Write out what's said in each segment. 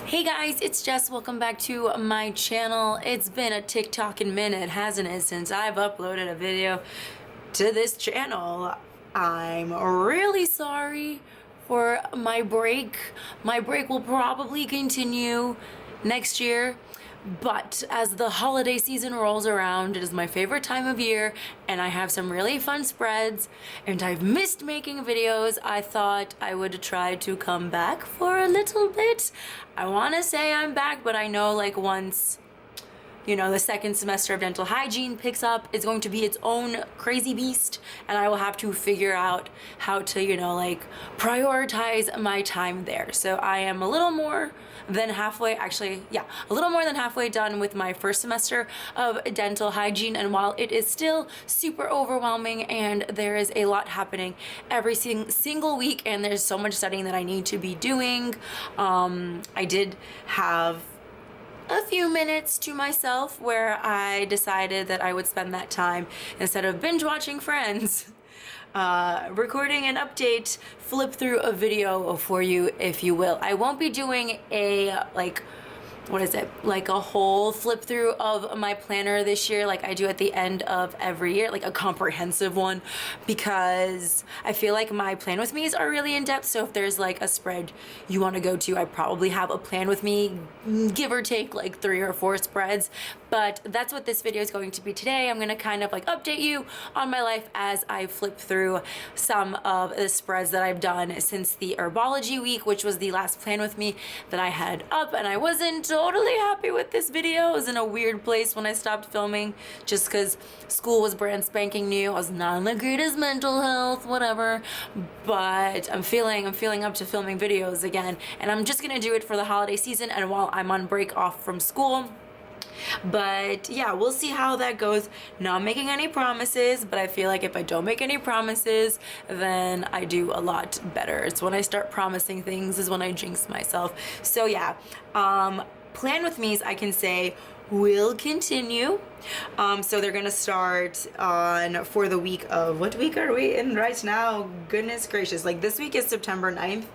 Hey guys, it's Jess. Welcome back to my channel. It's been a TikToking minute, hasn't it, since I've uploaded a video to this channel. I'm really sorry for my break. My break will probably continue next year. But as the holiday season rolls around, it is my favorite time of year and I have some really fun spreads and I've missed making videos. I thought I would try to come back for a little bit. I want to say I'm back, but I know like once the second semester of dental hygiene picks up, it's going to be its own crazy beast, and I will have to figure out how to, prioritize my time there. So I am a little more than halfway, a little more than halfway done with my first semester of dental hygiene, and while it is still super overwhelming and there is a lot happening every single week and there's so much studying that I need to be doing, I did have a few minutes to myself where I decided that I would spend that time, instead of binge watching Friends, recording an update, flip through a video for you, if you will. I won't be doing a a whole flip through of my planner this year like I do at the end of every year, like a comprehensive one, because I feel like my plan with me's are really in depth. So if there's like a spread you want to go to, I probably have a plan with me, give or take like 3 or 4 spreads. But that's what this video is going to be today. I'm going to kind of like update you on my life as I flip through some of the spreads that I've done since the herbology week, which was the last plan with me that I had up, and I wasn't totally happy with this video. I was in a weird place when I stopped filming just because school was brand spanking new. I was not in the greatest mental health, whatever, but I'm feeling up to filming videos again, and I'm just gonna do it for the holiday season and while I'm on break off from school. But yeah, we'll see how that goes. Not making any promises, but I feel like if I don't make any promises, then I do a lot better. It's when I start promising things is when I jinx myself. So yeah, plan with me's, I can say, will continue. So they're gonna start on for the week of, what week are we in right now? Goodness gracious, like this week is September 9th.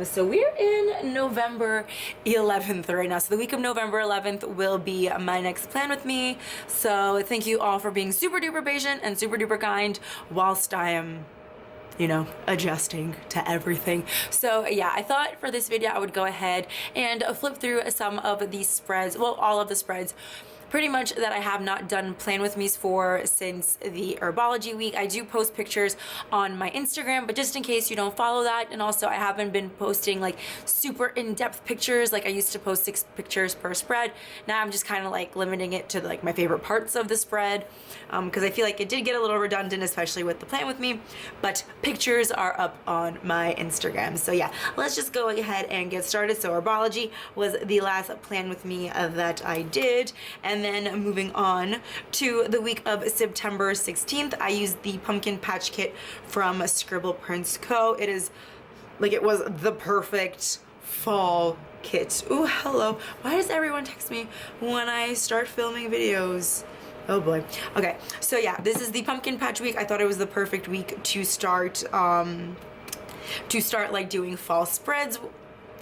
So we're in November 11th right now. So the week of November 11th will be my next plan with me. So thank you all for being super duper patient and super duper kind whilst I am adjusting to everything. So yeah, I thought for this video I would go ahead and flip through some of these spreads, well, all of the spreads pretty much that I have not done plan with me's for since the herbology week. I do post pictures on my Instagram, but just in case you don't follow that, and also I haven't been posting like super in-depth pictures. Like I used to post 6 pictures per spread. Now I'm just kind of like limiting it to like my favorite parts of the spread, because I feel like it did get a little redundant, especially with the plan with me, but pictures are up on my Instagram. So yeah, let's just go ahead and get started. So herbology was the last plan with me that I did, and then moving on to the week of September 16th, I used the pumpkin patch kit from ScribblePrintsCo. It is like, it was the perfect fall kit. Ooh, hello. Why does everyone text me when I start filming videos? Oh boy. Okay, so yeah, this is the pumpkin patch week. I thought it was the perfect week to start like doing fall spreads.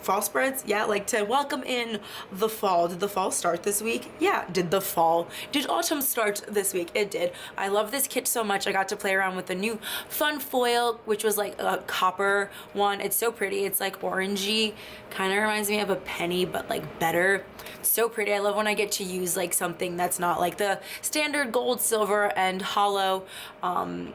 Fall spreads, yeah, like to welcome in the fall. Did the fall start this week? Yeah. Did autumn start this week? It did. I love this kit so much. I got to play around with the new fun foil, which was like a copper one. It's so pretty. It's like orangey, kind of reminds me of a penny, but like better. So pretty. I love when I get to use like something that's not like the standard gold, silver, and hollow.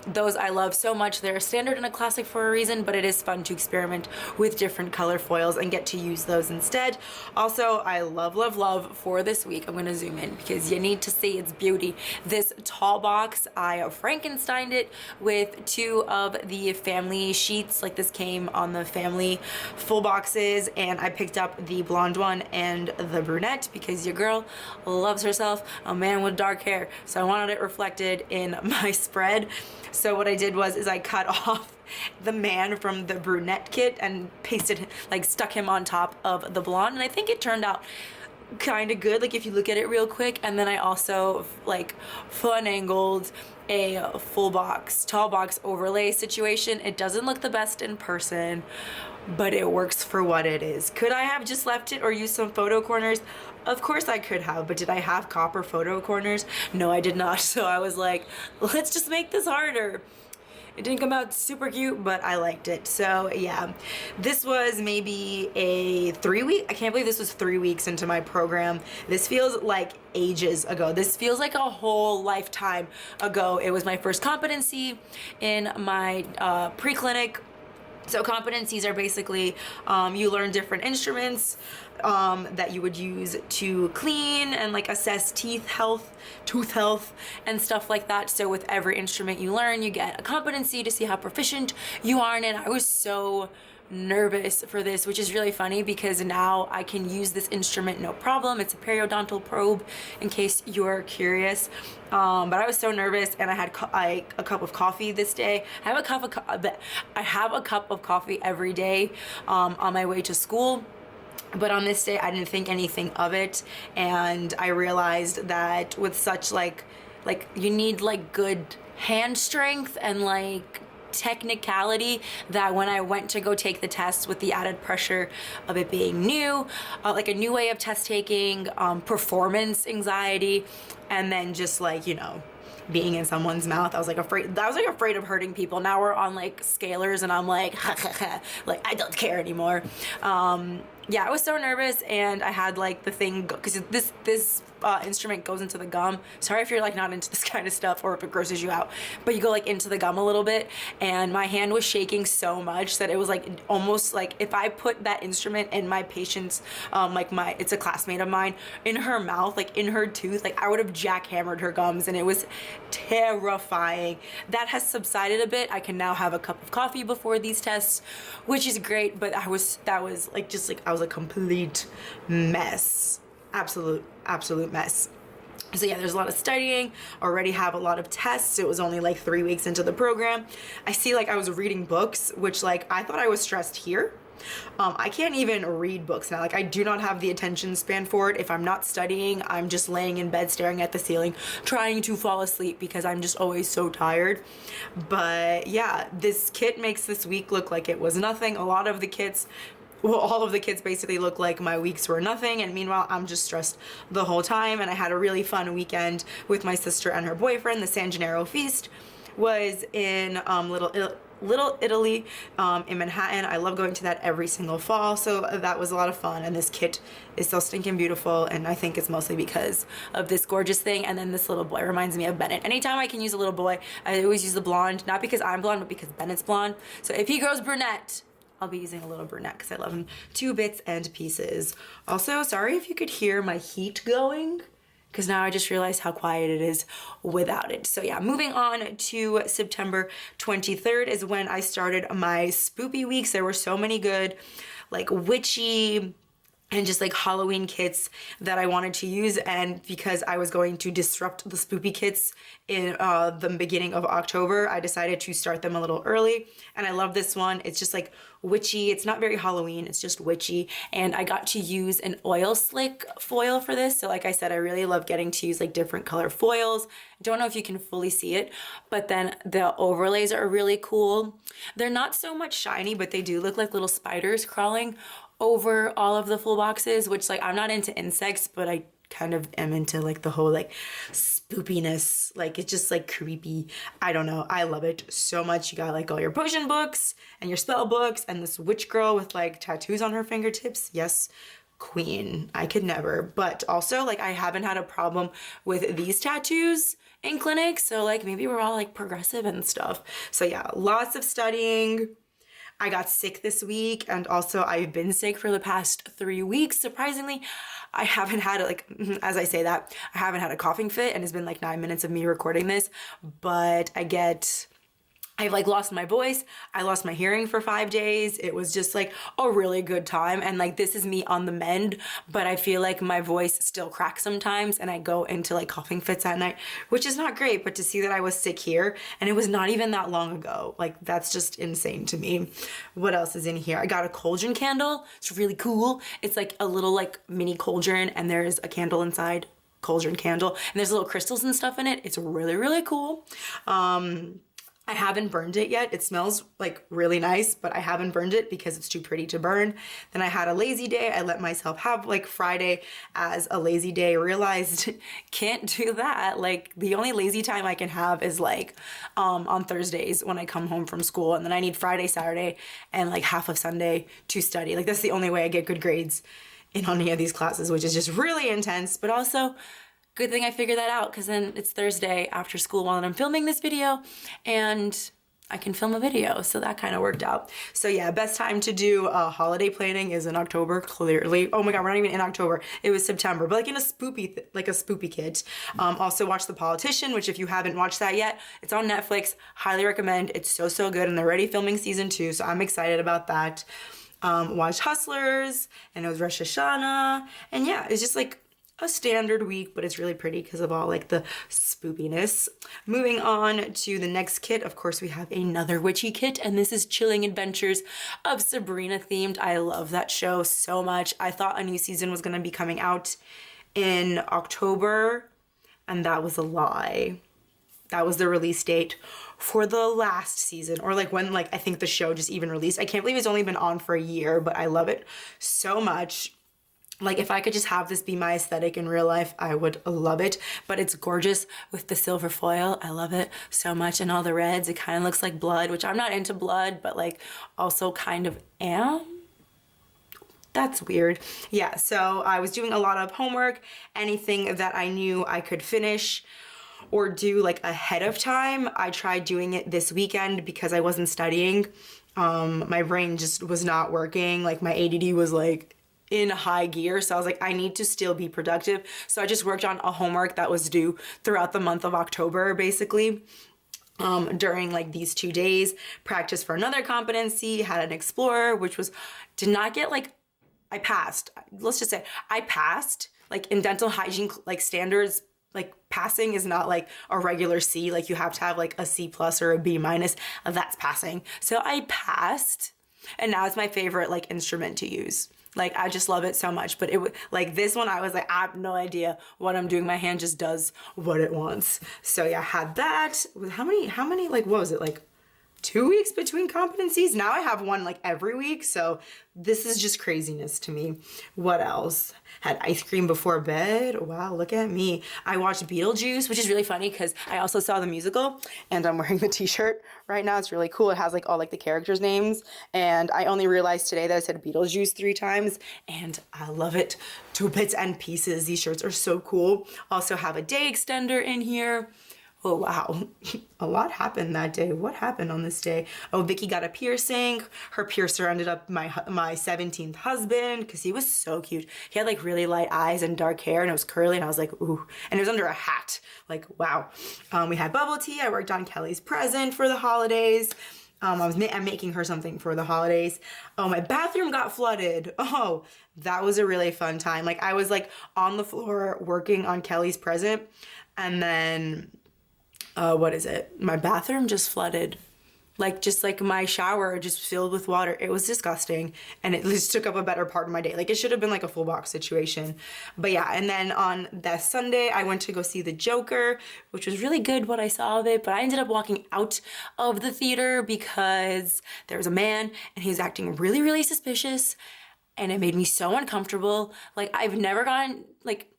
Those I love so much. They're standard and a classic for a reason, but it is fun to experiment with different color foils and get to use those instead. Also, I love for this week, I'm gonna zoom in because you need to see its beauty. This tall box, I Frankensteined it with 2 of the family sheets. Like this came on the family full boxes, and I picked up the blonde one and the brunette because your girl loves herself a man with dark hair, so I wanted it reflected in my spread. So what I did was I cut off the man from the brunette kit and stuck him on top of the blonde, and I think it turned out kind of good, like if you look at it real quick. And then I also like fun angled a full box, tall box overlay situation. It doesn't look the best in person, but it works for what it is. Could I have just left it or used some photo corners? Of course I could have, but did I have copper photo corners? No, I did not. So I was like, let's just make this harder. It didn't come out super cute, but I liked it. So yeah, this was maybe a 3 week. I can't believe this was 3 weeks into my program. This feels like ages ago. This feels like a whole lifetime ago. It was my first competency in my pre-clinic. So competencies are basically, you learn different instruments that you would use to clean and like assess tooth health and stuff like that. So with every instrument you learn, you get a competency to see how proficient you are in it. I was so nervous for this, which is really funny because now I can use this instrument no problem. It's a periodontal probe, in case you're curious. But I was so nervous, and I had a cup of coffee this day. I have a cup of coffee every day on my way to school. But on this day, I didn't think anything of it, and I realized that with such like you need like good hand strength and like technicality, that when I went to go take the test with the added pressure of it being new, like a new way of test taking, performance anxiety, and then just like, you know, being in someone's mouth, I was like afraid of hurting people. Now we're on like scalers and I'm like, like I don't care anymore. Yeah, I was so nervous, and I had like the thing, because this instrument goes into the gum. Sorry if you're like not into this kind of stuff or if it grosses you out, but you go like into the gum a little bit, and my hand was shaking so much that it was like almost like if I put that instrument in my patient's, it's a classmate of mine, in her mouth, like in her tooth, like I would have jackhammered her gums, and it was terrifying. That has subsided a bit. I can now have a cup of coffee before these tests, which is great, but I was a complete mess. Absolute mess. So yeah, there's a lot of studying, already have a lot of tests. It was only like 3 weeks into the program. I see like I was reading books, which like I thought I was stressed here. I can't even read books now. Like I do not have the attention span for it. If I'm not studying, I'm just laying in bed staring at the ceiling, trying to fall asleep because I'm just always so tired. But yeah, this kit makes this week look like it was nothing. All of the kits basically look like my weeks were nothing, and meanwhile I'm just stressed the whole time. And I had a really fun weekend with my sister and her boyfriend. The San Gennaro feast was in Little Italy in Manhattan. I love going to that every single fall, so that was a lot of fun. And this kit is so stinking beautiful, and I think it's mostly because of this gorgeous thing. And then this little boy reminds me of Bennett. Anytime I can use a little boy, I always use the blonde, not because I'm blonde, but because Bennett's blonde. So if he grows brunette, I'll be using a little brunette because I love him to bits and pieces. Also, sorry if you could hear my heat going, because now I just realized how quiet it is without it. So yeah, moving on to September 23rd is when I started my spoopy weeks. There were so many good, like witchy and just like Halloween kits that I wanted to use, and because I was going to disrupt the spoopy kits in the beginning of October, I decided to start them a little early. And I love this one. It's just like witchy. It's not very Halloween, it's just witchy. And I got to use an oil slick foil for this. So like I said, I really love getting to use like different color foils. Don't know if you can fully see it, but then the overlays are really cool. They're not so much shiny, but they do look like little spiders crawling over all of the full boxes, which like I'm not into insects, but I kind of am into like the whole like spoopiness. Like it's just like creepy. I don't know. I love it so much. You got like all your potion books and your spell books and this witch girl with like tattoos on her fingertips. Yes, queen. I could never. But also like I haven't had a problem with these tattoos in clinic. So like maybe we're all like progressive and stuff. So yeah, lots of studying. I got sick this week, and also I've been sick for the past 3 weeks. Surprisingly, I haven't had as I say that, I haven't had a coughing fit, and it's been like 9 minutes of me recording this, but I've like lost my voice. I lost my hearing for 5 days. It was just like a really good time. And like, this is me on the mend, but I feel like my voice still cracks sometimes, and I go into like coughing fits at night, which is not great. But to see that I was sick here, and it was not even that long ago, like that's just insane to me. What else is in here? I got a cauldron candle. It's really cool. It's like a little like mini cauldron, and there's a candle inside, cauldron candle, and there's little crystals and stuff in it. It's really, really cool. I haven't burned it yet. It smells like really nice, but I haven't burned it because it's too pretty to burn. Then I had a lazy day. I let myself have like Friday as a lazy day. Realized can't do that. Like the only lazy time I can have is like on Thursdays when I come home from school, and then I need Friday, Saturday, and like half of Sunday to study. Like that's the only way I get good grades in any of these classes, which is just really intense, but also good thing I figured that out, because then it's Thursday after school while I'm filming this video and I can film a video, so that kind of worked out. So yeah, best time to do holiday planning is in October, clearly. Oh my god, we're not even in October. It was September, but like in a spoopy kit. Also watch The Politician, which if you haven't watched that yet, it's on Netflix. Highly recommend. It's so good, and they're already filming season 2, so I'm excited about that. Watched Hustlers, and it was Rosh Hashanah, and yeah, it's just like a standard week, but it's really pretty because of all like the spoopiness. Moving on to the next kit, of course we have another witchy kit, and this is Chilling Adventures of Sabrina themed. I love that show so much. I thought a new season was gonna be coming out in October, and that was a lie. That was the release date for the last season, or like when like I think the show just even released. I can't believe it's only been on for a year, but I love it so much. Like if I could just have this be my aesthetic in real life, I would love it. But it's gorgeous with the silver foil. I love it so much. And all the reds, it kind of looks like blood, which I'm not into blood, but like also kind of am. That's weird. Yeah, so I was doing a lot of homework, anything that I knew I could finish or do like ahead of time. I tried doing it this weekend because I wasn't studying. My brain just was not working. Like my ADD was like in high gear, so I was like, I need to still be productive. So I just worked on a homework that was due throughout the month of October, basically. During like these 2 days, practice for another competency, had an explorer, which was, did not get like, I passed. Let's just say I passed. Like in dental hygiene like standards, like passing is not like a regular C, like you have to have like a C plus or a B minus, that's passing. So I passed, and now it's my favorite like instrument to use. Like I just love it so much. But it like this one, I was like, I have no idea what I'm doing. My hand just does what it wants. So yeah, had that. How many like, what was it, like 2 weeks between competencies? Now I have one like every week, so this is just craziness to me. What else? Had ice cream before bed. Wow, look at me. I watched Beetlejuice, which is really funny because I also saw the musical, and I'm wearing the t-shirt right now. It's really cool. It has like all like the characters' names, and I only realized today that I said Beetlejuice 3 times, and I love it to bits and pieces. These shirts are so cool. Also have a day extender in here. Oh wow, a lot happened that day. What happened on this day? Oh, Vicky got a piercing. Her piercer ended up my 17th husband because he was so cute. He had like really light eyes and dark hair, and it was curly, and I was like, ooh. And it was under a hat. Like, wow. We had bubble tea. I worked on Kelly's present for the holidays. I'm making her something for the holidays. Oh, my bathroom got flooded. Oh, that was a really fun time. Like I was like on the floor working on Kelly's present, and then what is it? My bathroom just flooded. Like just like my shower just filled with water. It was disgusting, and it just took up a better part of my day. Like it should have been like a full box situation. But yeah, and then on that Sunday I went to go see The Joker, which was really good what I saw of it, but I ended up walking out of the theater because there was a man and he was acting really suspicious, and it made me so uncomfortable. Like I've never gotten like,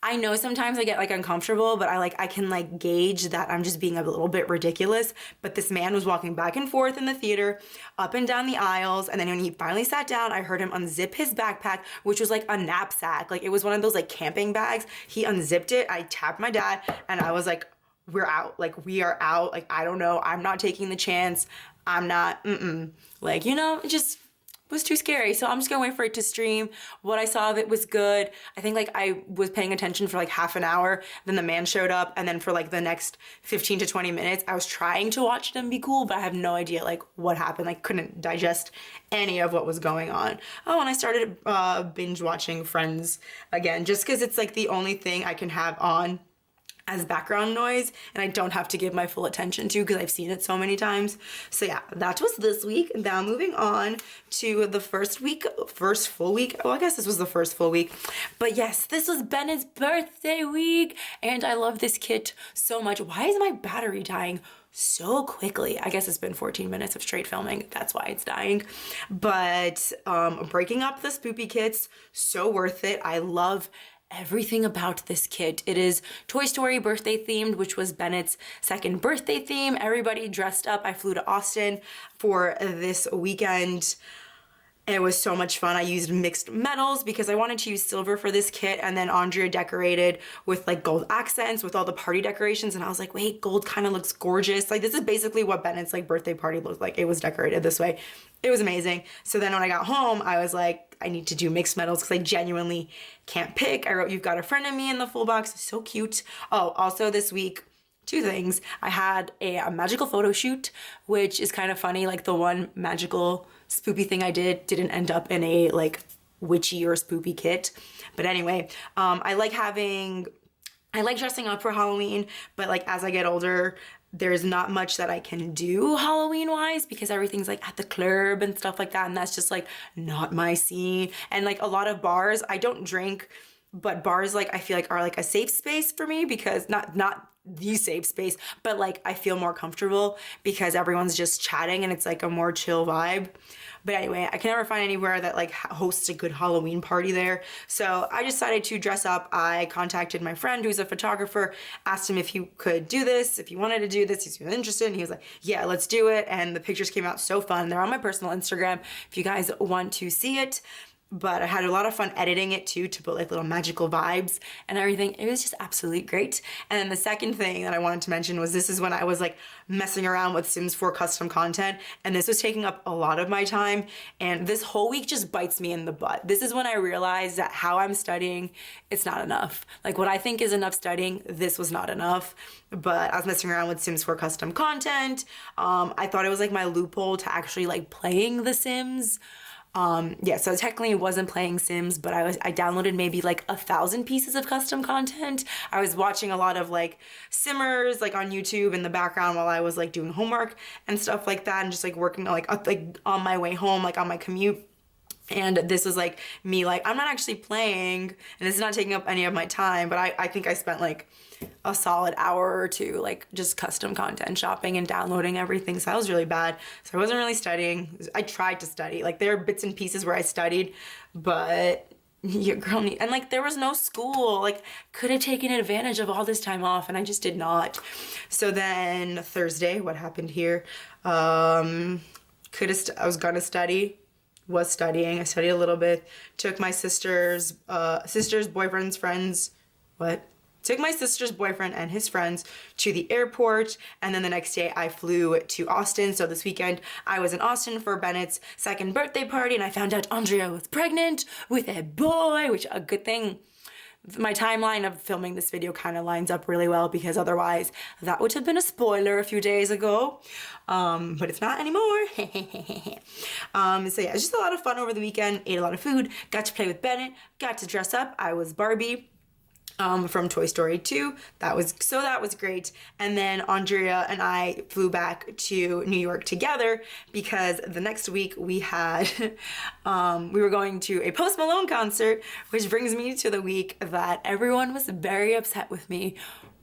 I know sometimes I get like uncomfortable, but I can like gauge that I'm just being a little bit ridiculous. But this man was walking back and forth in the theater, up and down the aisles, and then when he finally sat down, I heard him unzip his backpack, which was like a knapsack. Like it was one of those like camping bags. He unzipped it. I tapped my dad, and I was like, we're out. Like we are out. Like I don't know. I'm not taking the chance. I'm not. Like, you know, it just was too scary. So I'm just gonna wait for it to stream. What I saw of it was good. I think like I was paying attention for like half an hour, then the man showed up, and then for like the next 15 to 20 minutes I was trying to watch them be cool, but I have no idea like what happened. Like couldn't digest any of what was going on. Oh, and I started binge watching Friends again, just because it's like the only thing I can have on as background noise and I don't have to give my full attention to because I've seen it so many times. So yeah, that was this week. Now moving on to the first full week. Oh, I guess this was the first full week. But yes, this was Bennett's birthday week, and I love this kit so much. Why is my battery dying so quickly. I guess it's been 14 minutes of straight filming. That's why it's dying. But breaking up the spoopy kits, so worth it. I love everything about this kit. It is Toy Story birthday themed, which was Bennett's second birthday theme. Everybody dressed up. I flew to Austin for this weekend. It was so much fun. I used mixed metals because I wanted to use silver for this kit, and then Andrea decorated with like gold accents with all the party decorations, and I was like, wait, gold kind of looks gorgeous. Like this is basically what Bennett's like birthday party looked like. It was decorated this way. It was amazing. So then when I got home, I was like, I need to do mixed metals because I genuinely can't pick. I wrote, "You've Got a Friend in Me" in the full box. So cute. Oh, also this week, two things. I had a magical photo shoot, which is kind of funny. Like the one magical spoopy thing I didn't end up in a like witchy or spoopy kit. But anyway, I like dressing up for Halloween, but like as I get older, there's not much that I can do Halloween wise because everything's like at the club and stuff like that. And that's just like not my scene. And like a lot of bars, I don't drink, but bars like I feel like are like a safe space for me because not the safe space, but like I feel more comfortable because everyone's just chatting and it's like a more chill vibe. But anyway, I can never find anywhere that like hosts a good Halloween party there. So I decided to dress up. I contacted my friend who's a photographer, asked him if he could do this, if he wanted to do this, he was interested, and he was like, yeah, let's do it. And the pictures came out so fun. They're on my personal Instagram if you guys want to see it. But I had a lot of fun editing it too to put like little magical vibes and everything. It was just absolutely great. And then the second thing that I wanted to mention was this is when I was like messing around with Sims 4 custom content, and this was taking up a lot of my time, and this whole week just bites me in the butt. This is when I realized that how I'm studying, it's not enough. Like what I think is enough studying, this was not enough. But I was messing around with Sims 4 custom content. I thought it was like my loophole to actually like playing The Sims. Yeah, so technically it wasn't playing Sims, but I downloaded maybe like 1,000 pieces of custom content. I was watching a lot of like Simmers like on YouTube in the background while I was like doing homework and stuff like that, and just like working like on my way home, like on my commute. And this was like me like, I'm not actually playing and this is not taking up any of my time, but I think I spent like a solid hour or two like just custom content shopping and downloading everything. So that was really bad. So I wasn't really studying. I tried to study. Like there are bits and pieces where I studied, but your girl need, and like there was no school. Like could have taken advantage of all this time off and I just did not. So then Thursday, what happened here? I was gonna study. Was studying. I studied a little bit. Took my sister's boyfriend's friends. Took my sister's boyfriend and his friends to the airport, and then the next day I flew to Austin. So this weekend I was in Austin for Bennett's second birthday party, and I found out Andrea was pregnant with a boy, which a good thing. My timeline of filming this video kind of lines up really well because otherwise that would have been a spoiler a few days ago, but it's not anymore. So yeah, it's just a lot of fun over the weekend. Ate a lot of food, got to play with Bennett, got to dress up. I was Barbie from Toy Story 2. That was great. And then Andrea and I flew back to New York together because the next week we had, we were going to a Post Malone concert, which brings me to the week that everyone was very upset with me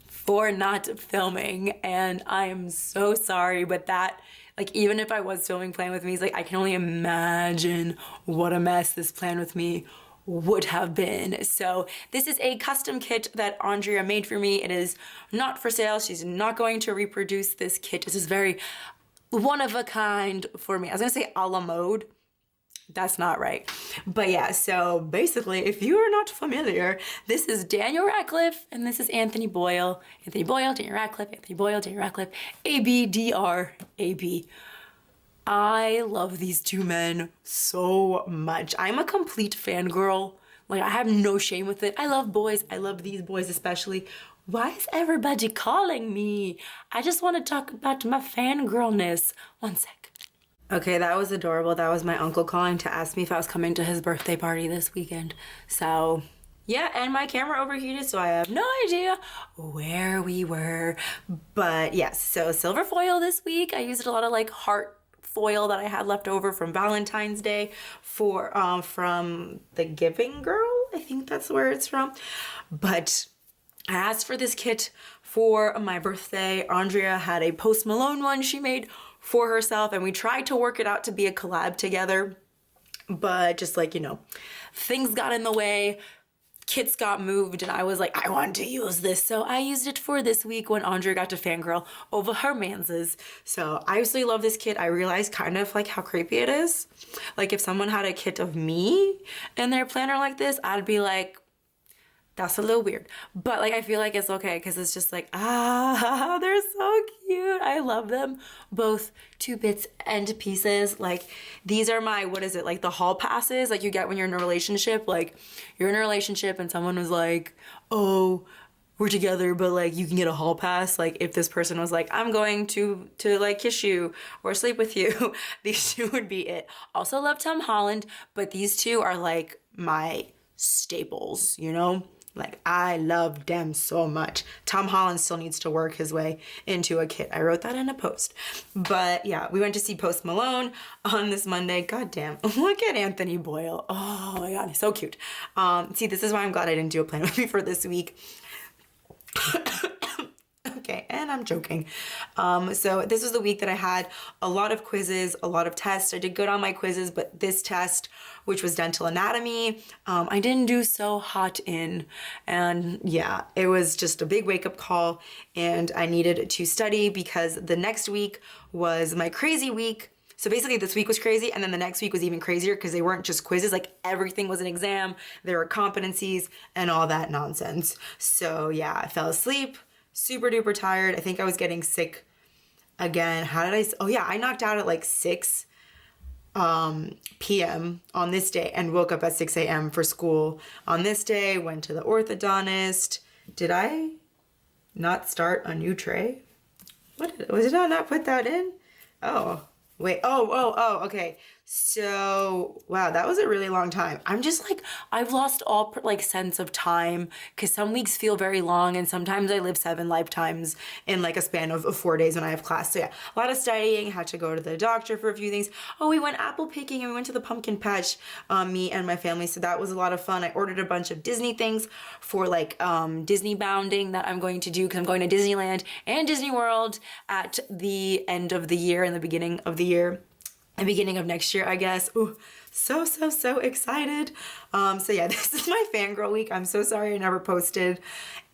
for not filming. And I am so sorry, but that, like, even if I was filming Plan With Me, like, I can only imagine what a mess this Plan With Me would have been. So this is a custom kit that Andrea made for me. It is not for sale. She's not going to reproduce this kit. This is very one of a kind for me. I was gonna say a la mode. That's not right. But yeah, so basically, if you are not familiar, this is Daniel Radcliffe and this is Anthony Boyle. Anthony Boyle, Daniel Radcliffe, Anthony Boyle, Daniel Radcliffe, ABDR. I love these two men so much. I'm a complete fangirl. Like, I have no shame with it. I love boys. I love these boys especially. Why is everybody calling me? I just want to talk about my fangirlness. One sec. Okay, that was adorable. That was my uncle calling to ask me if I was coming to his birthday party this weekend. So, yeah, and my camera overheated, so I have no idea where we were. But yes, so silver foil this week. I used a lot of like heart foil that I had left over from Valentine's Day for from The Giving Girl. I think that's where it's from. But I asked for this kit for my birthday. Andrea had a Post Malone one she made for herself, and we tried to work it out to be a collab together, but just like, you know, things got in the way, kits got moved, and I was like, I want to use this. So I used it for this week when Andrea got to fangirl over her manses. So I absolutely love this kit. I realized kind of like how creepy it is. Like if someone had a kit of me in their planner like this, I'd be like, that's a little weird, but like I feel like it's okay because it's just like, they're so cute. I love them both to bits and pieces. Like these are my, what is it, like the hall passes like you get when you're in a relationship. Like you're in a relationship and someone was like, oh, we're together, but like you can get a hall pass. Like if this person was like, I'm going to like kiss you or sleep with you, these two would be it. Also love Tom Holland, but these two are like my staples, you know? Like, I love them so much. Tom Holland still needs to work his way into a kit. I wrote that in a post. But yeah, we went to see Post Malone on this Monday. God damn, look at Anthony Boyle. Oh my God, he's so cute. See, this is why I'm glad I didn't do a plan with me for this week. Okay, and I'm joking. So this was the week that I had a lot of quizzes, a lot of tests. I did good on my quizzes, but this test, which was dental anatomy, I didn't do so hot in. And yeah, it was just a big wake-up call, and I needed to study because the next week was my crazy week. So basically this week was crazy, and then the next week was even crazier because they weren't just quizzes, like everything was an exam. There were competencies and all that nonsense. So yeah, I fell asleep, super duper tired. I think I was getting sick again. Oh yeah, I knocked out at like 6 p.m. on this day and woke up at 6 a.m. for school on this day, went to the orthodontist. Did I not start a new tray? Did I not put that in? Oh, wait, okay. So, wow, that was a really long time. I'm just like, I've lost all like sense of time because some weeks feel very long and sometimes I live 7 lifetimes in like a span of 4 days when I have class. So yeah, a lot of studying, had to go to the doctor for a few things. Oh, we went apple picking and we went to the pumpkin patch, me and my family. So that was a lot of fun. I ordered a bunch of Disney things for like Disney bounding that I'm going to do because I'm going to Disneyland and Disney World at the end of the year and the beginning of the year. The beginning of next year, I guess. Ooh, so excited. So yeah, this is my fangirl week. I'm so sorry I never posted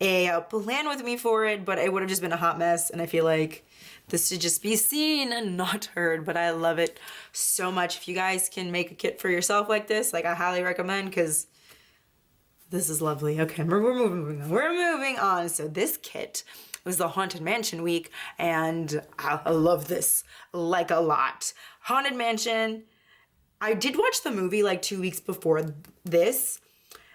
a plan with me for it, but it would have just been a hot mess, and I feel like this should just be seen and not heard, but I love it so much. If you guys can make a kit for yourself like this, like I highly recommend, because this is lovely. Okay, we're moving on. So this kit was the Haunted Mansion week, and I love this like a lot. Haunted Mansion, I did watch the movie like 2 weeks before this,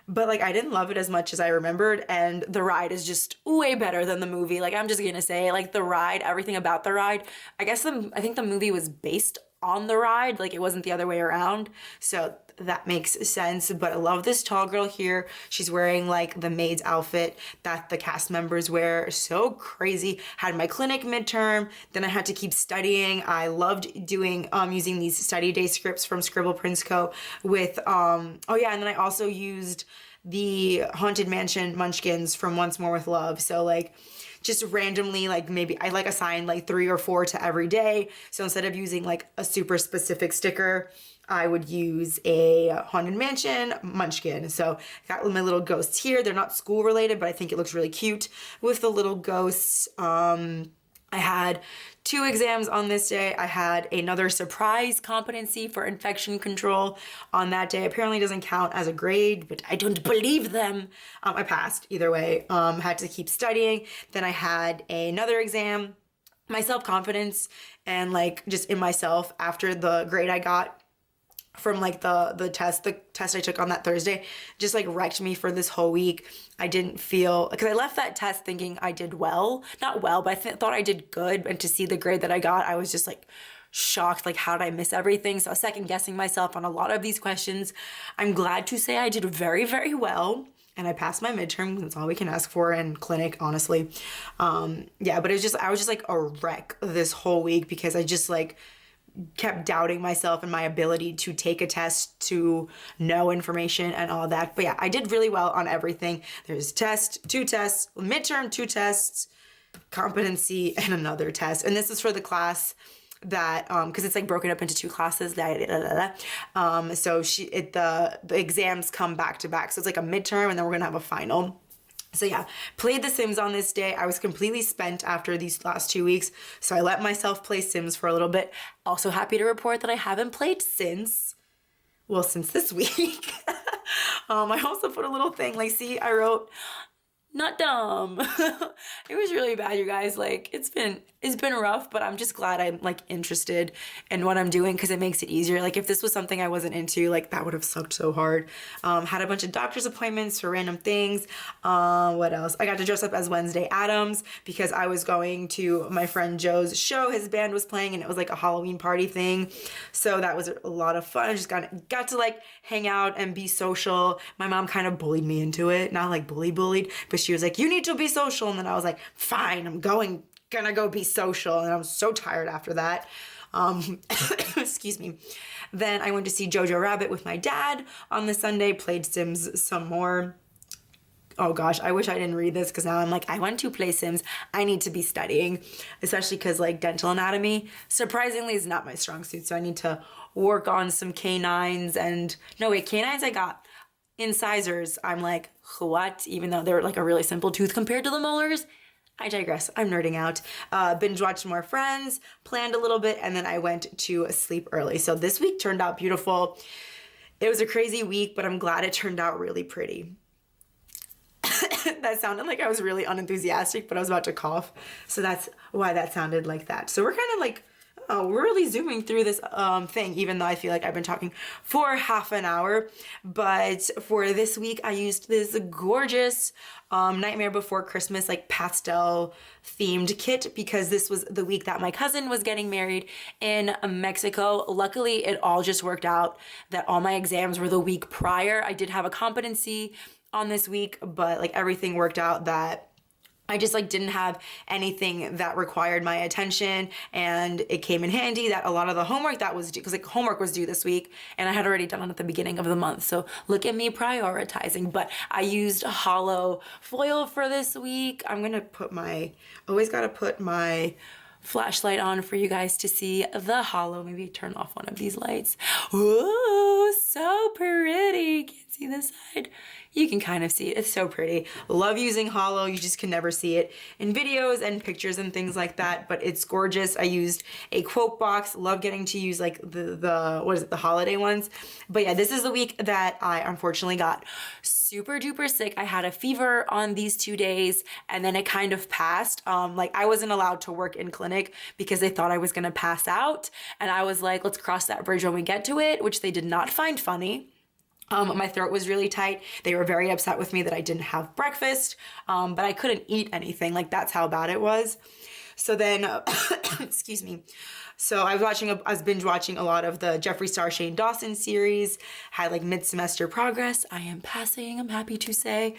but like I didn't love it as much as I remembered, and the ride is just way better than the movie. Like I'm just gonna say, like the ride, everything about the ride. I think the movie was based on the ride, like it wasn't the other way around. So that makes sense, but I love this tall girl here. She's wearing like the maid's outfit that the cast members wear. So crazy. Had my clinic midterm, then I had to keep studying. I loved doing using these study day scripts from ScribblePrintsCo with oh yeah, and then I also used the Haunted Mansion munchkins from Once More with Love. So like just randomly, like maybe I like assign like 3 or 4 to every day. So instead of using like a super specific sticker, I would use a Haunted Mansion munchkin. So got my little ghosts here. They're not school related, but I think it looks really cute with the little ghosts. I had 2 exams on this day. I had another surprise competency for infection control on that day. Apparently doesn't count as a grade, but I don't believe them. I passed either way. Had to keep studying. Then I had another exam. My self-confidence and like just in myself after the grade I got from like the test I took on that Thursday just like wrecked me for this whole week. I didn't feel, because I left that test thinking I did well, not well, but I thought I did good, and to see the grade that I got, I was just like shocked, like how did I miss everything? So I was second guessing myself on a lot of these questions. I'm glad to say I did very, very well, and I passed my midterm. That's all we can ask for in clinic, honestly. Yeah, but I was just like a wreck this whole week because I just like kept doubting myself and my ability to take a test, to know information and all that. But yeah, I did really well on everything. There's test, 2 tests, midterm, 2 tests, competency, and another test. And this is for the class that, because it's like broken up into 2 classes. So the exams come back to back. So it's like a midterm and then we're gonna have a final. So yeah, played The Sims on this day. I was completely spent after these last 2 weeks, so I let myself play Sims for a little bit. Also happy to report that I haven't played since this week. I also put a little thing, like, see, I wrote, not dumb. It was really bad, you guys. Like, it's been rough, but I'm just glad I'm like interested in what I'm doing because it makes it easier. Like, if this was something I wasn't into, like, that would have sucked so hard. Had a bunch of doctor's appointments for random things. What else? I got to dress up as Wednesday Addams because I was going to my friend Joe's show. His band was playing and it was like a Halloween party thing. So that was a lot of fun. I just got to like hang out and be social. My mom kind of bullied me into it. Not like bullied, but she was like, you need to be social. And then I was like, fine, I'm gonna go be social. And I was so tired after that. Excuse me. Then I went to see Jojo Rabbit with my dad on the Sunday, played Sims some more. Oh gosh, I wish I didn't read this because now I'm like, I want to play Sims. I need to be studying, especially because like dental anatomy, surprisingly, is not my strong suit. So I need to work on some canines and, no wait, canines I got. Incisors, I'm like, what? Even though they're like a really simple tooth compared to the molars. I digress. I'm nerding out. Binge watched more Friends, planned a little bit, and then I went to sleep early. So this week turned out beautiful. It was a crazy week, but I'm glad it turned out really pretty. That sounded like I was really unenthusiastic, but I was about to cough. So that's why that sounded like that. So we're kind of like, we're really zooming through this thing, even though I feel like I've been talking for half an hour. But for this week, I used this gorgeous Nightmare Before Christmas, like pastel themed kit, because this was the week that my cousin was getting married in Mexico. Luckily, it all just worked out that all my exams were the week prior. I did have a competency on this week, but like everything worked out that I just like didn't have anything that required my attention, and it came in handy that a lot of the homework that was due, because like homework was due this week and I had already done it at the beginning of the month. So look at me prioritizing, but I used a hollow foil for this week. I'm gonna put always gotta put my flashlight on for you guys to see the hollow. Maybe turn off one of these lights. Ooh, so pretty. Can't see this side. You can kind of see it. It's so pretty. Love using hollow. You just can never see it in videos and pictures and things like that, but it's gorgeous. I used a quote box. Love getting to use like the what is it, the holiday ones. But yeah, this is the week that I unfortunately got super duper sick. I had a fever on these 2 days and then it kind of passed. Like I wasn't allowed to work in clinic because they thought I was gonna pass out. And I was like, let's cross that bridge when we get to it, which they did not find funny. My throat was really tight. They were very upset with me that I didn't have breakfast, but I couldn't eat anything. Like that's how bad it was. So then, excuse me. So I was binge watching a lot of the Jeffree Star Shane Dawson series, had like mid-semester progress. I am passing, I'm happy to say.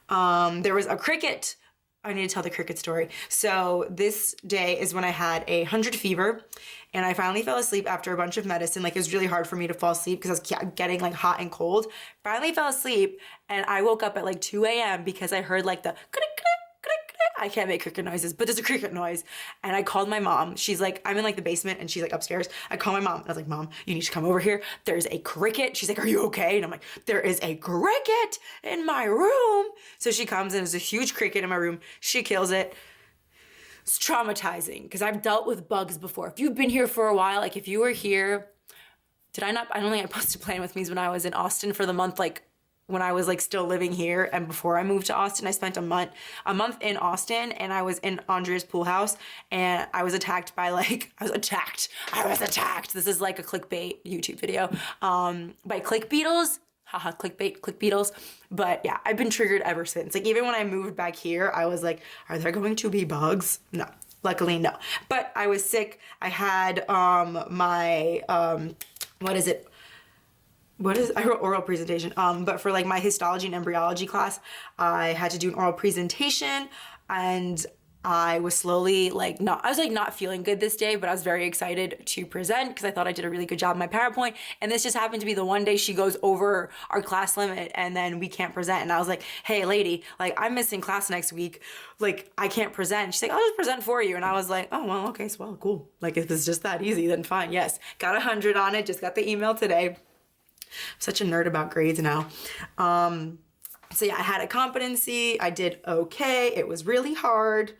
There was a cricket. I need to tell the cricket story. So this day is when I had 100 fever and I finally fell asleep after a bunch of medicine. Like it was really hard for me to fall asleep because I was getting like hot and cold. Finally fell asleep and I woke up at like 2 a.m. because I heard like the crick, crick, crick, crick. I can't make cricket noises, but there's a cricket noise. And I called my mom. She's like, I'm in like the basement and she's like upstairs. I call my mom and I was like, Mom, you need to come over here. There's a cricket. She's like, are you okay? And I'm like, there is a cricket in my room. So she comes and there's a huge cricket in my room. She kills it. It's traumatizing because I've dealt with bugs before. If you've been here for a while, like if you were here, I don't think I posted Plan With Me's when I was in Austin for the month, like when I was like still living here and before I moved to Austin. I spent a month in Austin and I was in Andrea's pool house and I was attacked by like, I was attacked. This is like a clickbait YouTube video by click beetles. Haha, clickbait, click beetles. But yeah, I've been triggered ever since. Like even when I moved back here, I was like, are there going to be bugs? No, luckily no. But I was sick. I had my, I wrote oral presentation, but for like my histology and embryology class, I had to do an oral presentation and I was slowly like not feeling good this day, but I was very excited to present because I thought I did a really good job in my PowerPoint. And this just happened to be the one day she goes over our class limit and then we can't present. And I was like, hey lady, like I'm missing class next week. Like I can't present. She's like, I'll just present for you. And I was like, oh, well, okay, so well, cool. Like if it's just that easy, then fine. Yes. Got 100 on it. Just got the email today. I'm such a nerd about grades now. So yeah, I had a competency. I did okay. It was really hard.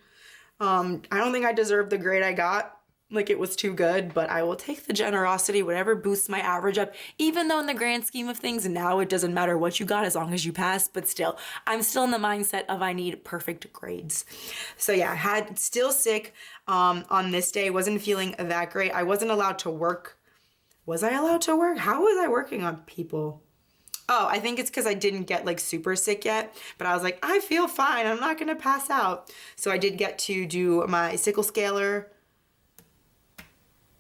I don't think I deserved the grade I got. Like it was too good, but I will take the generosity, whatever boosts my average up, even though in the grand scheme of things, now it doesn't matter what you got as long as you pass, but still, I'm still in the mindset of I need perfect grades. So yeah, I had still sick on this day, wasn't feeling that great. I wasn't allowed to work. Was I allowed to work? How was I working on people? Oh, I think it's because I didn't get like super sick yet, but I was like, I feel fine. I'm not gonna pass out. So I did get to do my sickle scaler.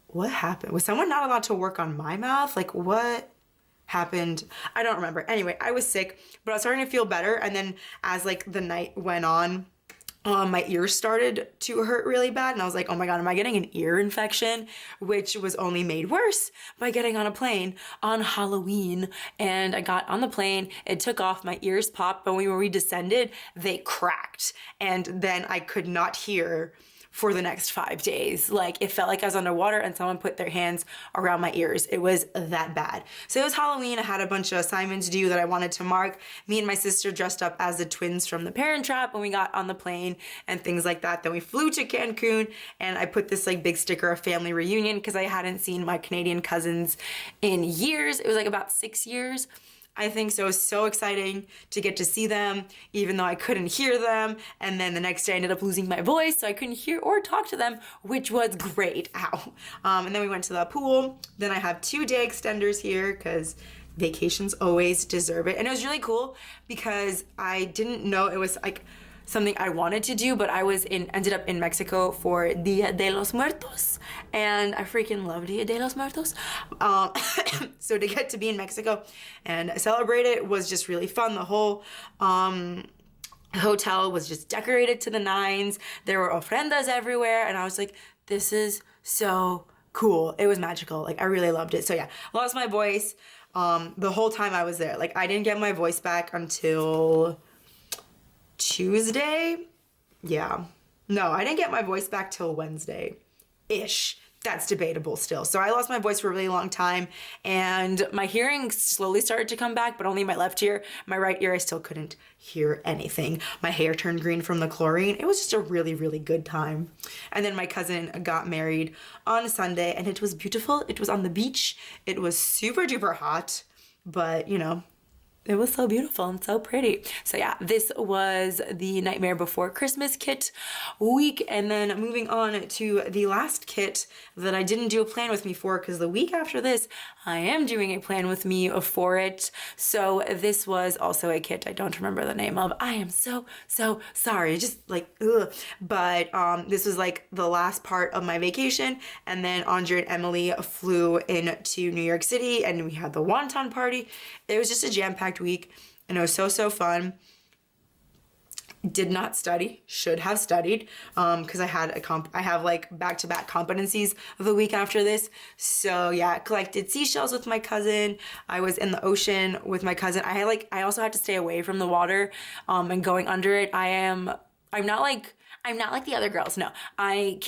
What happened? Was someone not allowed to work on my mouth? Like what happened? I don't remember. Anyway, I was sick, but I was starting to feel better. And then as like the night went on, my ears started to hurt really bad. And I was like, oh my God, am I getting an ear infection? Which was only made worse by getting on a plane on Halloween. And I got on the plane, it took off, my ears popped, but when we descended, they cracked. And then I could not hear for the next 5 days. Like it felt like I was underwater and someone put their hands around my ears. It was that bad. So it was Halloween. I had a bunch of assignments due that I wanted to mark. Me and my sister dressed up as the twins from The Parent Trap when we got on the plane and things like that. Then we flew to Cancun and I put this like big sticker of family reunion because I hadn't seen my Canadian cousins in years. It was like about 6 years. I think so. It was so exciting to get to see them, even though I couldn't hear them. And then the next day I ended up losing my voice, so I couldn't hear or talk to them, which was great. Ow. And then we went to the pool. Then I have 2-day extenders here because vacations always deserve it. And it was really cool because I didn't know it was like something I wanted to do, but I ended up in Mexico for Dia de los Muertos, and I freaking love Dia de los Muertos. So to get to be in Mexico and celebrate it was just really fun. The whole hotel was just decorated to the nines. There were ofrendas everywhere, and I was like, this is so cool. It was magical. Like, I really loved it. So yeah, lost my voice the whole time I was there. Like, I didn't get my voice back until Tuesday. Yeah. No, I didn't get my voice back till Wednesday-ish. That's debatable still. So I lost my voice for a really long time and my hearing slowly started to come back, but only my left ear. My right ear, I still couldn't hear anything. My hair turned green from the chlorine. It was just a really, really good time. And then my cousin got married on Sunday and it was beautiful. It was on the beach. It was super duper hot, but you know, it was so beautiful and so pretty. So yeah, this was the Nightmare Before Christmas kit week. And then moving on to the last kit that I didn't do a plan with me for, because the week after this, I am doing a plan with me for it. So this was also a kit I don't remember the name of. I am so sorry. Just like, ugh. But this was like the last part of my vacation. And then Andre and Emily flew into New York City and we had the wonton party. It was just a jam-packed week and it was so fun. Did not study, should have studied, because I have like back-to-back competencies the week after this. So yeah, collected seashells with my cousin. I was in the ocean with my cousin. I also had to stay away from the water and going under it. I'm not like the other girls. No, I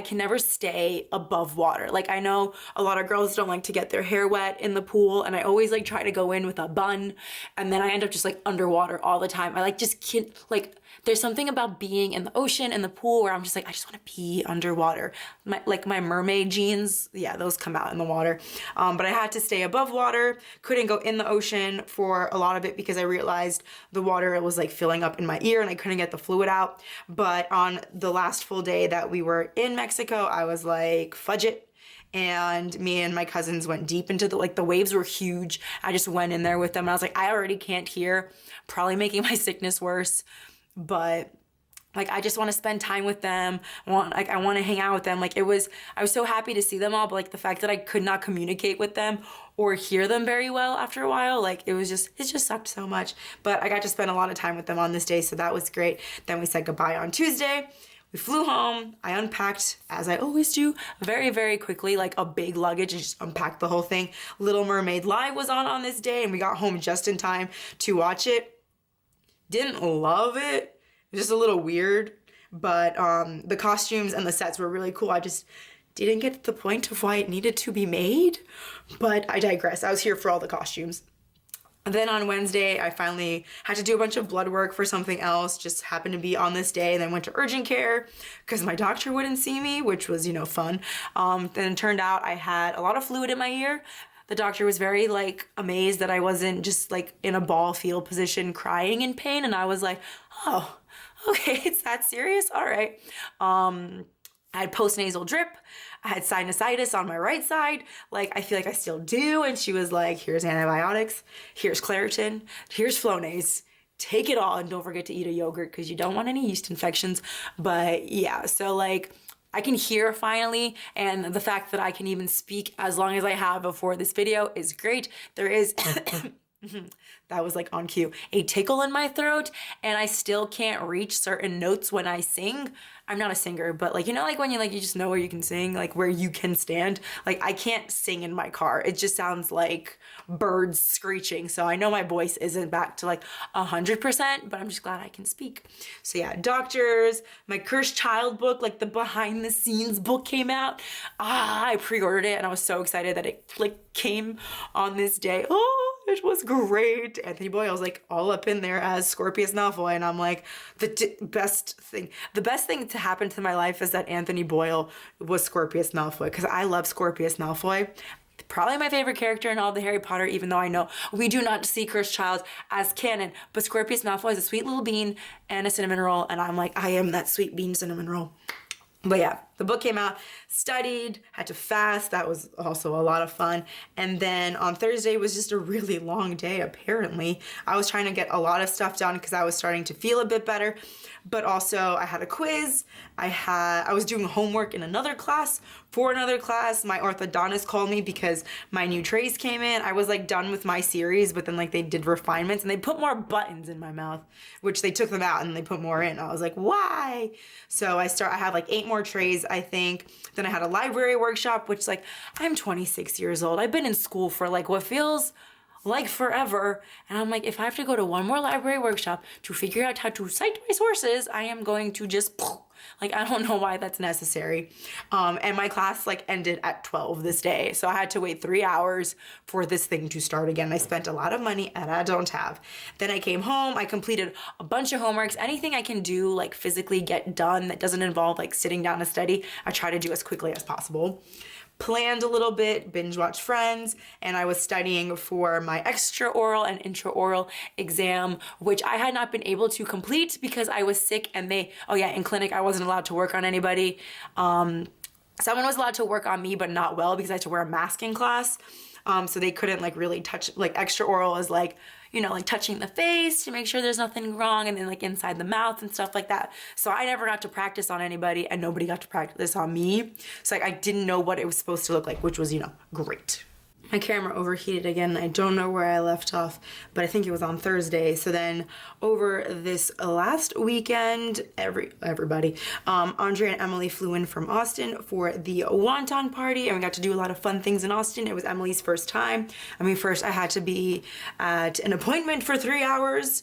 can never stay above water. Like, I know a lot of girls don't like to get their hair wet in the pool, and I always like try to go in with a bun, and then I end up just like underwater all the time. I like just can't, like, there's something about being in the ocean and the pool where I'm just like, I just want to pee underwater. My mermaid jeans, yeah, those come out in the water. But I had to stay above water, couldn't go in the ocean for a lot of it because I realized the water was like filling up in my ear and I couldn't get the fluid out. But on the last full day that we were in Mexico, I was like, fudge it. And me and my cousins went deep into the waves were huge. I just went in there with them and I was like, I already can't hear, probably making my sickness worse. But Like, I just want to spend time with them. I want to hang out with them. Like, I was so happy to see them all, but like the fact that I could not communicate with them or hear them very well after a while, like it just sucked so much. But I got to spend a lot of time with them on this day, so that was great. Then we said goodbye on Tuesday. We flew home. I unpacked, as I always do, very, very quickly, like a big luggage. I just unpacked the whole thing. Little Mermaid Live was on this day, and we got home just in time to watch it. Didn't love it. Just a little weird, but the costumes and the sets were really cool. I just didn't get the point of why it needed to be made, but I digress. I was here for all the costumes. And then on Wednesday, I finally had to do a bunch of blood work for something else, just happened to be on this day, and then went to urgent care because my doctor wouldn't see me, which was, you know, fun. Then it turned out I had a lot of fluid in my ear. The doctor was very like amazed that I wasn't just like in a ball field position crying in pain, and I was like, oh, okay, it's that serious? All right. I had postnasal drip. I had sinusitis on my right side. Like, I feel like I still do. And she was like, here's antibiotics. Here's Claritin. Here's Flonase. Take it all. And don't forget to eat a yogurt because you don't want any yeast infections. But yeah, so like, I can hear finally, and the fact that I can even speak as long as I have before this video is great. There is... that was like on cue, a tickle in my throat, and I still can't reach certain notes when I sing. I'm not a singer, but like, you know, like when you just know where you can sing, like where you can stand. Like, I can't sing in my car. It just sounds like birds screeching. So I know my voice isn't back to like 100%, but I'm just glad I can speak. So yeah, doctors, my Cursed Child book, like the behind the scenes book came out. I pre-ordered it and I was so excited that it like came on this day. Oh, it was great. Anthony Boyle was like all up in there as Scorpius Malfoy, and I'm like, the best thing to happen to my life is that Anthony Boyle was Scorpius Malfoy, because I love Scorpius Malfoy. Probably my favorite character in all the Harry Potter, even though I know we do not see Cursed Child as canon, but Scorpius Malfoy is a sweet little bean and a cinnamon roll, and I'm like, I am that sweet bean cinnamon roll. But yeah, the book came out, studied, had to fast. That was also a lot of fun. And then on Thursday was just a really long day, apparently. I was trying to get a lot of stuff done because I was starting to feel a bit better. But also I had a quiz. I was doing homework in another class for another class. My orthodontist called me because my new trays came in. I was like done with my series, but then like they did refinements and they put more buttons in my mouth, which they took them out and they put more in. I was like, why? So I have like 8 more trays, I think. Then I had a library workshop, which like, I'm 26 years old. I've been in school for like what feels like forever. And I'm like, if I have to go to one more library workshop to figure out how to cite my sources, I am going to just, like, I don't know why that's necessary. And my class like ended at 12 this day. So I had to wait 3 hours for this thing to start again. I spent a lot of money and I don't have. Then I came home, I completed a bunch of homeworks. Anything I can do, like physically get done that doesn't involve like sitting down to study, I try to do as quickly as possible. Planned a little bit, binge watched Friends, and I was studying for my extra-oral and intraoral exam, which I had not been able to complete because I was sick and in clinic I wasn't allowed to work on anybody. Someone was allowed to work on me, but not well because I had to wear a mask in class. So they couldn't like really touch, like extra-oral is like, you know, like touching the face to make sure there's nothing wrong, and then like inside the mouth and stuff like that. So I never got to practice on anybody and nobody got to practice on me. So like I didn't know what it was supposed to look like, which was, you know, great. My camera overheated again. I don't know where I left off, but I think it was on Thursday. So then over this last weekend, everybody, Andrea and Emily flew in from Austin for the wonton party, and we got to do a lot of fun things in Austin. It was Emily's first time. I mean, first I had to be at an appointment for 3 hours.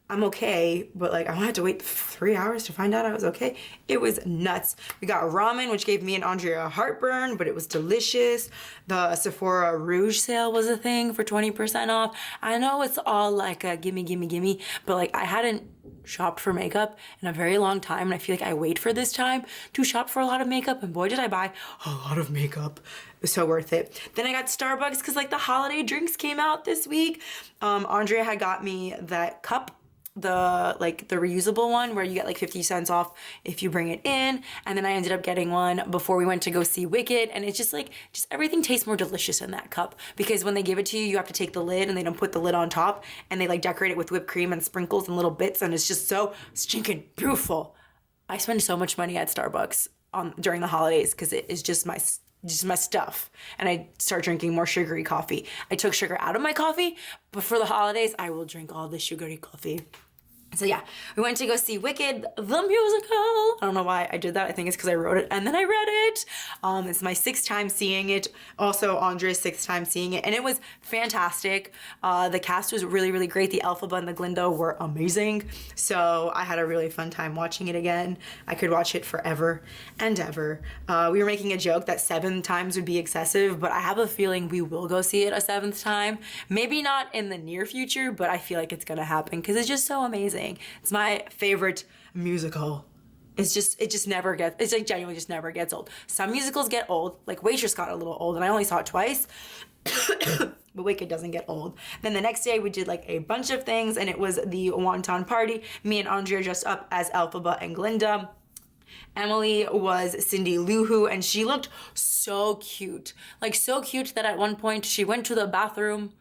I'm okay, but like I had to wait 3 hours to find out I was okay. It was nuts. We got ramen, which gave me and Andrea heartburn, but it was delicious. The Sephora Rouge sale was a thing for 20% off. I know it's all like a gimme, but like I hadn't shopped for makeup in a very long time, and I feel like I wait for this time to shop for a lot of makeup, and boy did I buy a lot of makeup. It was so worth it. Then I got Starbucks because like the holiday drinks came out this week. Andrea had got me that cup, the reusable one where you get like 50 cents off if you bring it in, and then I ended up getting one before we went to go see Wicked, and it's just everything tastes more delicious in that cup because when they give it to you, you have to take the lid and they don't put the lid on top, and they like decorate it with whipped cream and sprinkles and little bits, and it's just so stinking beautiful. I spend so much money at Starbucks during the holidays because it is just my stuff. And I start drinking more sugary coffee. I took sugar out of my coffee, but for the holidays, I will drink all the sugary coffee. So yeah, we went to go see Wicked, the musical. I don't know why I did that. I think it's because I wrote it and then I read it. It's my 6th time seeing it. Also Andre's 6th time seeing it, and it was fantastic. The cast was really, really great. The Elphaba and the Glinda were amazing. So I had a really fun time watching it again. I could watch it forever and ever. We were making a joke that 7 times would be excessive, but I have a feeling we will go see it a 7th time. Maybe not in the near future, but I feel like it's gonna happen because it's just so amazing. It's my favorite musical. It just never gets, it's like genuinely just never gets old. Some musicals get old, like Waitress got a little old and I only saw it twice, but Wicked doesn't get old. Then the next day we did like a bunch of things, and it was the Wonton Party. Me and Andrea dressed up as Elphaba and Glinda. Emily was Cindy Lou Who, and she looked so cute. Like so cute that at one point she went to the bathroom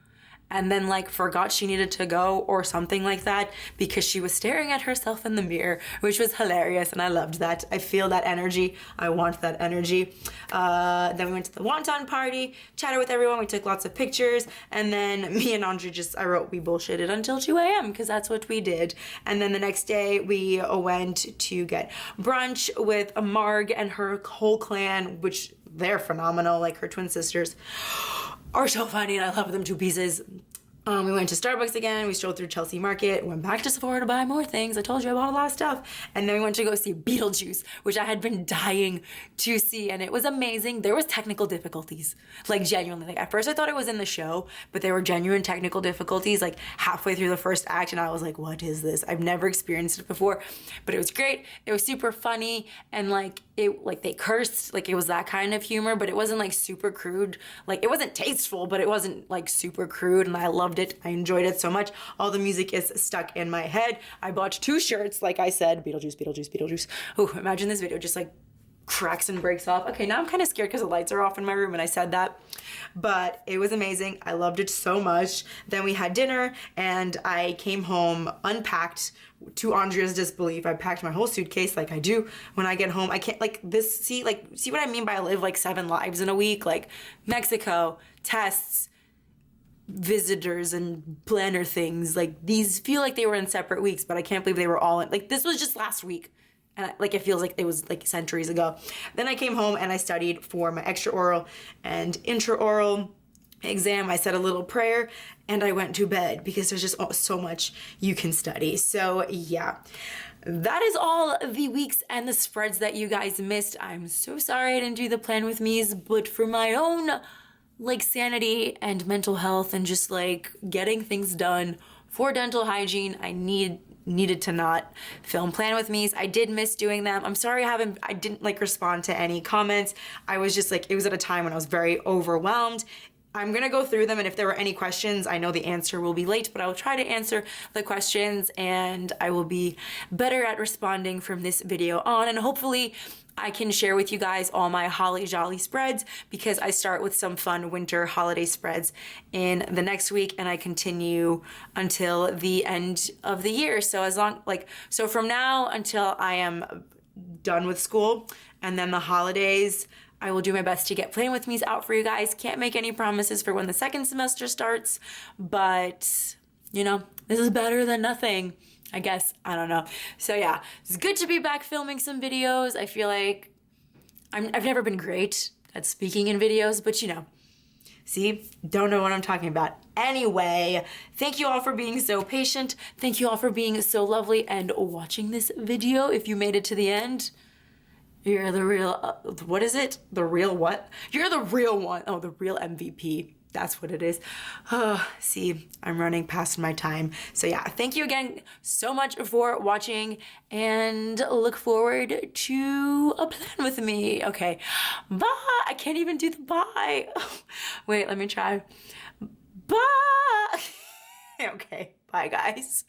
and then like forgot she needed to go or something like that because she was staring at herself in the mirror, which was hilarious, and I loved that. I feel that energy. I want that energy. Then we went to the Wonton Party, chatted with everyone, we took lots of pictures, and then me and Andre I wrote we bullshitted until 2 a.m. because that's what we did. And then the next day we went to get brunch with Marg and her whole clan, which they're phenomenal, like her twin sisters are so funny and I love them to pieces. We went to Starbucks again, we strolled through Chelsea Market, went back to Sephora to buy more things. I told you I bought a lot of stuff. And then we went to go see Beetlejuice, which I had been dying to see, and it was amazing. There was technical difficulties, like genuinely. Like at first I thought it was in the show, but there were genuine technical difficulties like halfway through the first act, and I was like, what is this? I've never experienced it before, but it was great. It was super funny, and like they cursed, like it was that kind of humor, but it wasn't like super crude. Like it wasn't tasteful, but it wasn't like super crude, and I loved it. I enjoyed it so much. All the music is stuck in my head. I bought 2 shirts, like I said, Beetlejuice, Beetlejuice, Beetlejuice. Oh, imagine this video just like cracks and breaks off. Okay, now I'm kind of scared because the lights are off in my room and I said that, but it was amazing. I loved it so much. Then we had dinner and I came home, unpacked, to Andrea's disbelief. I packed my whole suitcase like I do when I get home. I can't like this, see what I mean by I live like 7 lives in a week, like Mexico, tests, visitors, and planner things. Like these feel like they were in separate weeks, but I can't believe they were all in, like this was just last week. And like it feels like it was like centuries ago. Then I came home and I studied for my extra oral and intraoral exam. I said a little prayer and I went to bed because there's just so much you can study. So yeah, that is all the weeks and the spreads that you guys missed. I'm so sorry I didn't do the plan with me's, but for my own like sanity and mental health and just like getting things done for dental hygiene, I needed to not film plan with me's. I did miss doing them. I'm sorry I didn't like respond to any comments. I was just like, it was at a time when I was very overwhelmed. I'm gonna go through them, and if there were any questions, I know the answer will be late, but I will try to answer the questions and I will be better at responding from this video on, and hopefully I can share with you guys all my holly jolly spreads because I start with some fun winter holiday spreads in the next week and I continue until the end of the year. So so from now until I am done with school and then the holidays, I will do my best to get Plan With Me's out for you guys. Can't make any promises for when the second semester starts, but you know, this is better than nothing, I guess. I don't know. So yeah, it's good to be back filming some videos. I feel like I've never been great at speaking in videos, but you know, see, don't know what I'm talking about. Anyway, thank you all for being so patient. Thank you all for being so lovely and watching this video. If you made it to the end, you're the real, what is it? The real what? You're the real one. Oh, the real MVP. That's what it is. See, I'm running past my time. So yeah, thank you again so much for watching and look forward to a plan with me. Okay, bye. I can't even do the bye. Wait, let me try. Bye. Okay, bye guys.